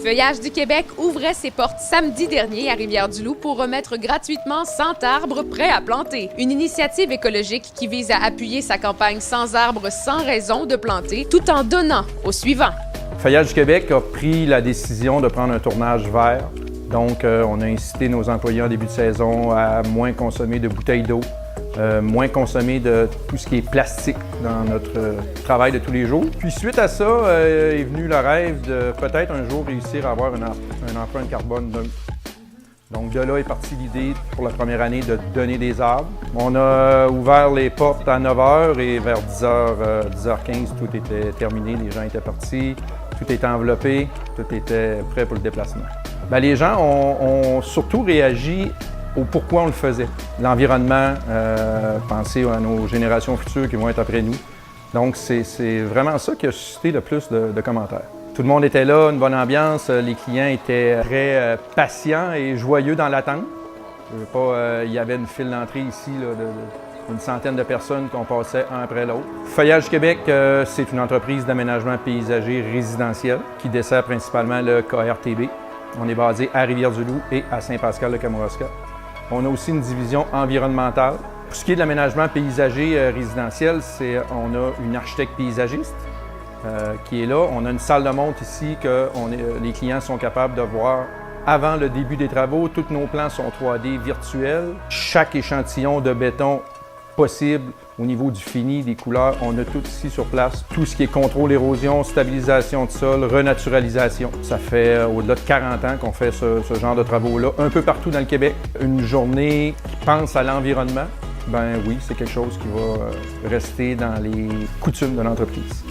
Feuillage du Québec ouvrait ses portes samedi dernier à Rivière-du-Loup pour remettre gratuitement 100 arbres prêts à planter. Une initiative écologique qui vise à appuyer sa campagne Sans arbres, sans raison de planter, tout en donnant au suivant. Feuillage du Québec a pris la décision de prendre un tournage vert. Donc, on a incité nos employés en début de saison à moins consommer de bouteilles d'eau, moins consommer de tout ce qui est plastique dans notre travail de tous les jours. Puis suite à ça, est venu le rêve de peut-être un jour réussir à avoir une empreinte carbone neutre. Donc de là est partie l'idée pour la première année de donner des arbres. On a ouvert les portes à 9 h et vers 10h15, tout était terminé, les gens étaient partis, tout était enveloppé, tout était prêt pour le déplacement. Bien, les gens ont surtout réagi au pourquoi on le faisait. L'environnement, penser à nos générations futures qui vont être après nous. Donc c'est vraiment ça qui a suscité le plus de commentaires. Tout le monde était là, une bonne ambiance, les clients étaient très patients et joyeux dans l'attente. Il y avait une file d'entrée ici là, d'une centaine de personnes qu'on passait un après l'autre. Feuillage du Québec, c'est une entreprise d'aménagement paysager résidentiel qui dessert principalement le KRTB. On est basé à Rivière-du-Loup et à Saint-Pascal-de-Kamouraska. On a aussi une division environnementale. Pour ce qui est de l'aménagement paysager résidentiel, on a une architecte paysagiste qui est là. On a une salle de montre ici que les clients sont capables de voir avant le début des travaux. Tous nos plans sont 3D virtuels. Chaque échantillon de béton possible au niveau du fini, des couleurs, on a tout ici sur place. Tout ce qui est contrôle érosion, stabilisation de sol, renaturalisation. Ça fait au-delà de 40 ans qu'on fait ce genre de travaux-là, un peu partout dans le Québec. Une journée qui pense à l'environnement, ben oui, c'est quelque chose qui va rester dans les coutumes de l'entreprise.